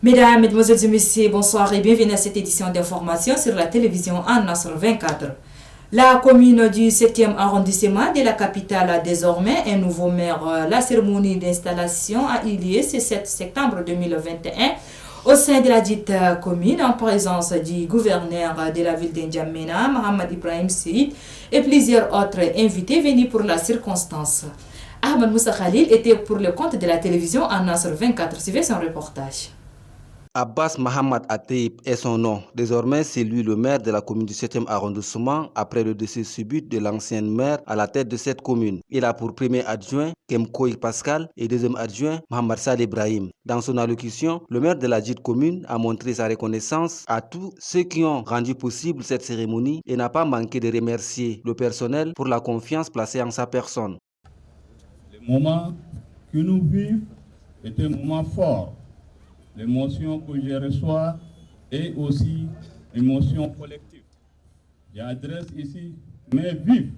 Mesdames, Mesdemoiselles et Messieurs, bonsoir et bienvenue à cette édition d'information sur la télévision An-Nasr 24. La commune du 7e arrondissement de la capitale a désormais un nouveau maire. La cérémonie d'installation a eu lieu ce 7 septembre 2021 au sein de la dite commune en présence du gouverneur de la ville d'Injamena, Mohamed Ibrahim Seyd, et plusieurs autres invités venus pour la circonstance. Ahmed Moussa Khalil était pour le compte de la télévision An-Nasr 24. Suivez son reportage. Abbas Mohamed Atteib est son nom. Désormais, c'est lui le maire de la commune du 7e arrondissement après le décès subit de l'ancienne maire à la tête de cette commune. Il a pour premier adjoint Kemkoy Pascal et deuxième adjoint Mohamed Saleh Ibrahim. Dans son allocution, le maire de la dite commune a montré sa reconnaissance à tous ceux qui ont rendu possible cette cérémonie et n'a pas manqué de remercier le personnel pour la confiance placée en sa personne. Le moment que nous vivons est un moment fort. L'émotion que je reçois est aussi émotion collective. J'adresse ici mes vifs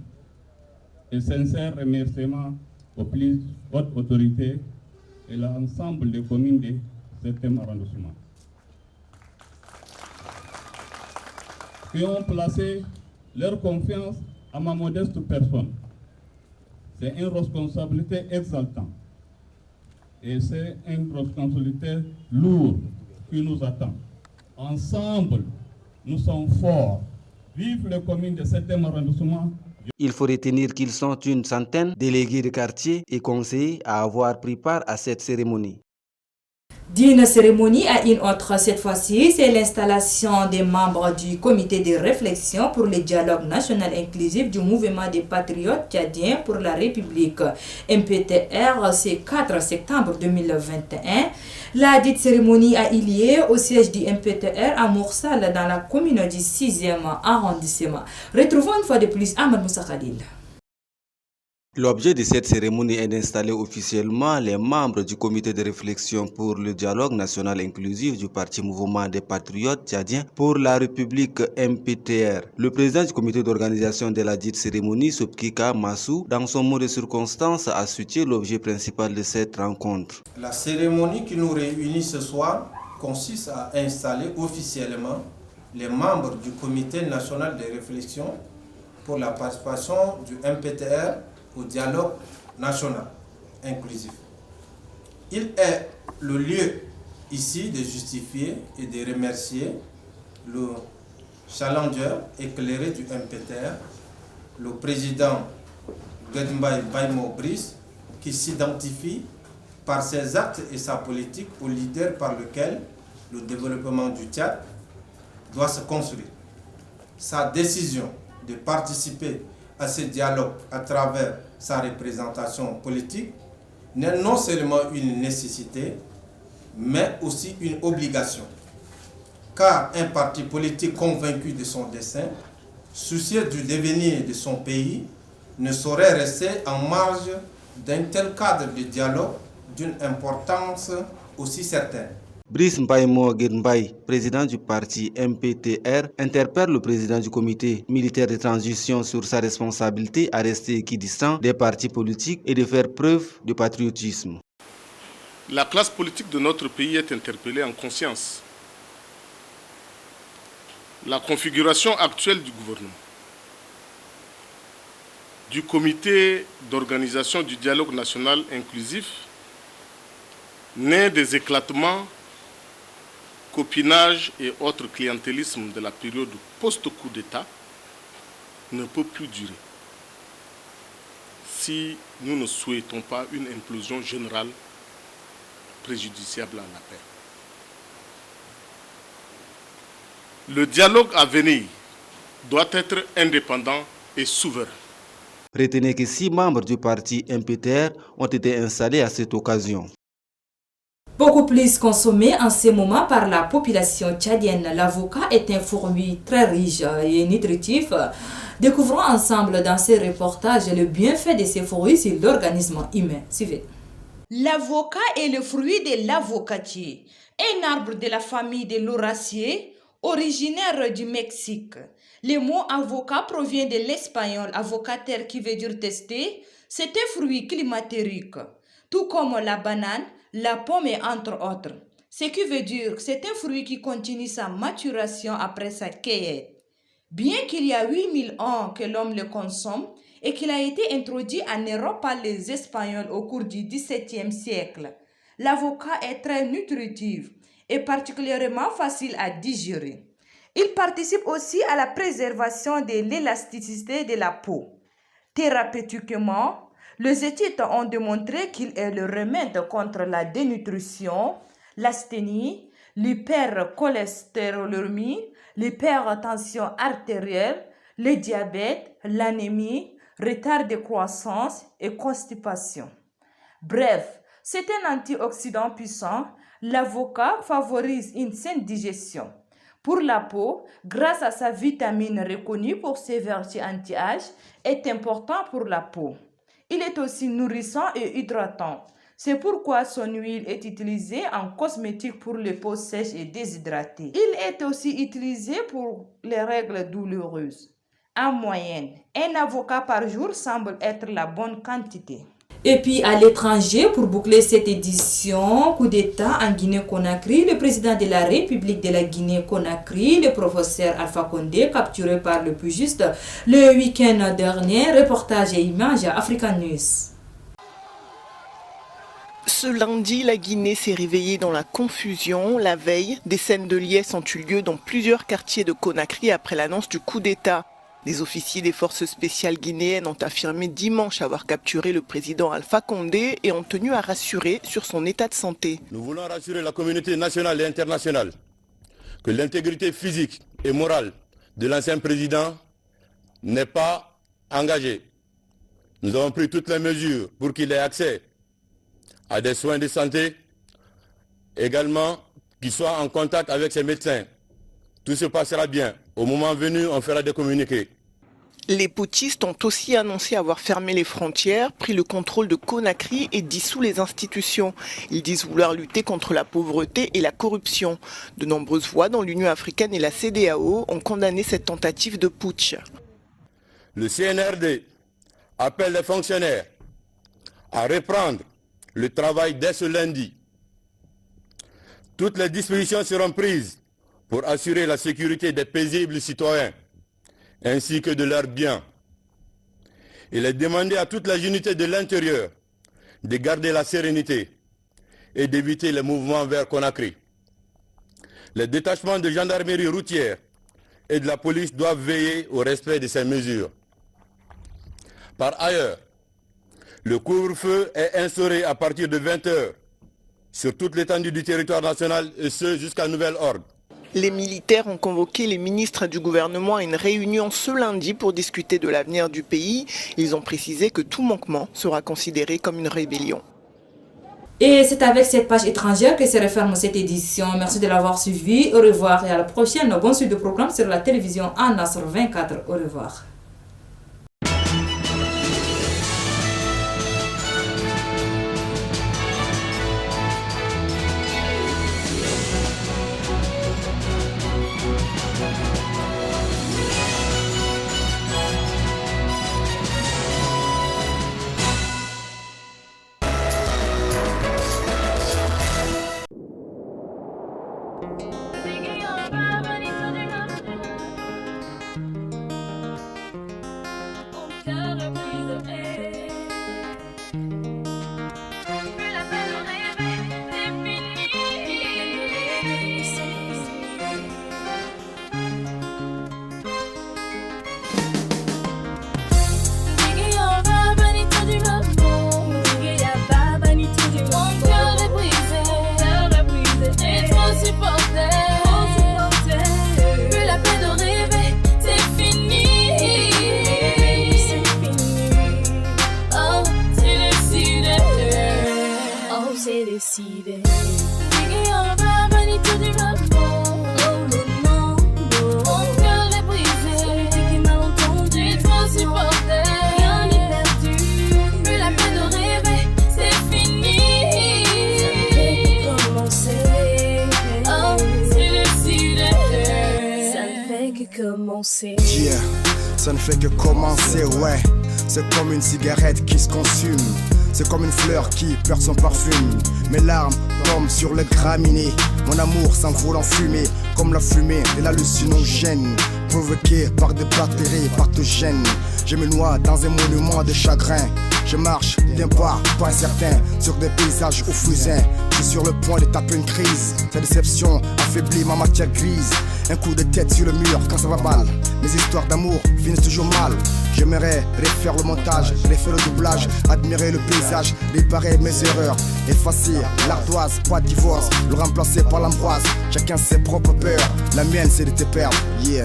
et sincères remerciements aux plus hautes autorités et l'ensemble des communes de 7e arrondissement qui ont placé leur confiance à ma modeste personne. C'est une responsabilité exaltante. Et c'est une responsabilité lourde qui nous attend. Ensemble, nous sommes forts. Vive les communes de 7e arrondissement. Il faut retenir qu'ils sont une centaine délégués de quartier et conseillers à avoir pris part à cette cérémonie. D'une cérémonie à une autre, cette fois-ci, c'est l'installation des membres du comité de réflexion pour le dialogue national inclusif du mouvement des patriotes tchadiens pour la République, MPTR, ce 4 septembre 2021. La dite cérémonie a eu lieu au siège du MPTR à Moursal dans la commune du 6e arrondissement. Retrouvons une fois de plus Ahmed Moussa Khalil. L'objet de cette cérémonie est d'installer officiellement les membres du comité de réflexion pour le dialogue national inclusif du parti mouvement des patriotes tchadiens pour la République MPTR. Le président du comité d'organisation de la dite cérémonie, Sobkika Massou, dans son mot de circonstance, a situé l'objet principal de cette rencontre. La cérémonie qui nous réunit ce soir consiste à installer officiellement les membres du comité national de réflexion pour la participation du MPTR au dialogue national inclusif. Il est le lieu ici de justifier et de remercier le challenger éclairé du MPTR, le président Gedmbaye Baïmo Brice, qui s'identifie par ses actes et sa politique au leader par lequel le développement du Tchad doit se construire. Sa décision de participer à ce dialogue à travers sa représentation politique n'est non seulement une nécessité, mais aussi une obligation. Car un parti politique convaincu de son dessein, soucieux du devenir de son pays, ne saurait rester en marge d'un tel cadre de dialogue d'une importance aussi certaine. Brice Mbaïmo Guedmbaye, président du parti MPTR, interpelle le président du comité militaire de transition sur sa responsabilité à rester équidistant des partis politiques et de faire preuve de patriotisme. La classe politique de notre pays est interpellée en conscience. La configuration actuelle du gouvernement, du comité d'organisation du dialogue national inclusif, naît des éclatements, copinage et autres clientélismes de la période post-coup d'État, ne peut plus durer si nous ne souhaitons pas une implosion générale préjudiciable à la paix. Le dialogue à venir doit être indépendant et souverain. Retenez que 6 membres du parti MPTR ont été installés à cette occasion. Beaucoup plus consommé en ce moment par la population tchadienne, l'avocat est un fruit très riche et nutritif. Découvrons ensemble dans ce reportage le bienfait de ces fruits sur l'organisme humain. Suivez. L'avocat est le fruit de l'avocatier, un arbre de la famille de l'Auracier, originaire du Mexique. Le mot avocat provient de l'espagnol avocater qui veut dire tester. C'est un fruit climatérique, tout comme la banane, la pomme et entre autres. Ce qui veut dire que c'est un fruit qui continue sa maturation après sa cueillette. Bien qu'il y a 8000 ans que l'homme le consomme et qu'il a été introduit en Europe par les Espagnols au cours du XVIIe siècle, l'avocat est très nutritif et particulièrement facile à digérer. Il participe aussi à la préservation de l'élasticité de la peau. Thérapeutiquement, les études ont démontré qu'il est le remède contre la dénutrition, l'asthénie, l'hypercholestérolémie, l'hypertension artérielle, le diabète, l'anémie, retard de croissance et constipation. Bref, c'est un antioxydant puissant. L'avocat favorise une saine digestion. Pour la peau, grâce à sa vitamine reconnue pour ses vertus anti-âge, est important pour la peau. Il est aussi nourrissant et hydratant. C'est pourquoi son huile est utilisée en cosmétique pour les peaux sèches et déshydratées. Il est aussi utilisé pour les règles douloureuses. En moyenne, un avocat par jour semble être la bonne quantité. Et puis à l'étranger, pour boucler cette édition, coup d'État en Guinée-Conakry, le président de la République de la Guinée-Conakry, le professeur Alpha Condé, capturé par le pugiste le week-end dernier. Reportage et images à African News. Ce lundi, la Guinée s'est réveillée dans la confusion. La veille, des scènes de liesse ont eu lieu dans plusieurs quartiers de Conakry après l'annonce du coup d'État. Les officiers des forces spéciales guinéennes ont affirmé dimanche avoir capturé le président Alpha Condé et ont tenu à rassurer sur son état de santé. Nous voulons rassurer la communauté nationale et internationale que l'intégrité physique et morale de l'ancien président n'est pas engagée. Nous avons pris toutes les mesures pour qu'il ait accès à des soins de santé, également qu'il soit en contact avec ses médecins. Tout se passera bien. Au moment venu, on fera des communiqués. Les putschistes ont aussi annoncé avoir fermé les frontières, pris le contrôle de Conakry et dissous les institutions. Ils disent vouloir lutter contre la pauvreté et la corruption. De nombreuses voix dans l'Union africaine et la CEDEAO ont condamné cette tentative de putsch. Le CNRD appelle les fonctionnaires à reprendre le travail dès ce lundi. Toutes les dispositions seront prises pour assurer la sécurité des paisibles citoyens ainsi que de leurs biens. Il est demandé à toute la unité de l'intérieur de garder la sérénité et d'éviter les mouvements vers Conakry. Les détachements de gendarmerie routière et de la police doivent veiller au respect de ces mesures. Par ailleurs, le couvre-feu est instauré à partir de 20 h sur toute l'étendue du territoire national et ce jusqu'à nouvel ordre. Les militaires ont convoqué les ministres du gouvernement à une réunion ce lundi pour discuter de l'avenir du pays. Ils ont précisé que tout manquement sera considéré comme une rébellion. Et c'est avec cette page étrangère que se referme cette édition. Merci de l'avoir suivi. Au revoir et à la prochaine. Bonne suite de programme sur la télévision An-Nasr 24. Au revoir. Yeah, ça ne fait que commencer, ouais. C'est comme une cigarette qui se consume. c'est comme une fleur qui perd son parfum. Mes larmes tombent sur les graminées. Mon amour s'envole en fumée, comme la fumée de l'hallucinogène, provoquée par des bactéries pathogènes. Je me noie dans un monument de chagrin. Je marche d'un pas incertain sur des paysages au fusain. Je suis sur le point de taper une crise. Cette déception affaiblit ma matière grise. Un coup de tête sur le mur quand ça va mal. Mes histoires d'amour finissent toujours mal. J'aimerais refaire le montage, refaire le doublage, admirer le paysage, réparer mes erreurs, effacer l'ardoise, pas de divorce, le remplacer par l'ambroise. Chacun ses propres peurs, la mienne c'est de te perdre, yeah.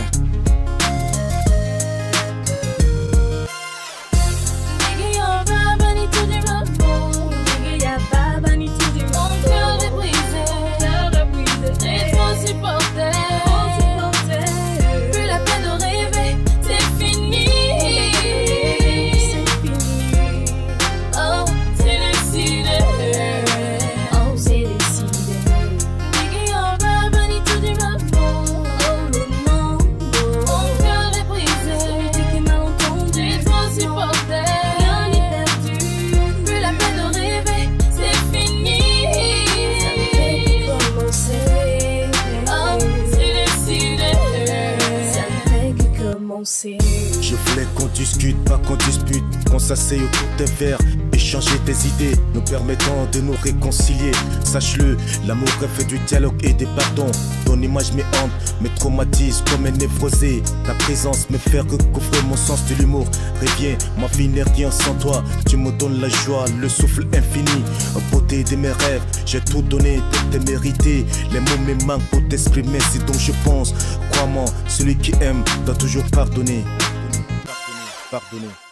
Je voulais qu'on discute, pas qu'on dispute, qu'on s'asseye autour des verres, échanger des idées, nous permettant de nous réconcilier. Sache-le, l'amour est fait du dialogue et des pardons. Ton image me hante, me traumatise comme un névrosé. Ta présence me fait recouvrir mon sens de l'humour. Reviens, ma vie n'est rien sans toi. Tu me donnes la joie, le souffle infini, beauté de mes rêves. J'ai tout donné pour te mériter. Les mots me manquent pour t'exprimer ce dont je pense. Crois-moi, celui qui aime doit toujours pardonner. Pardonner.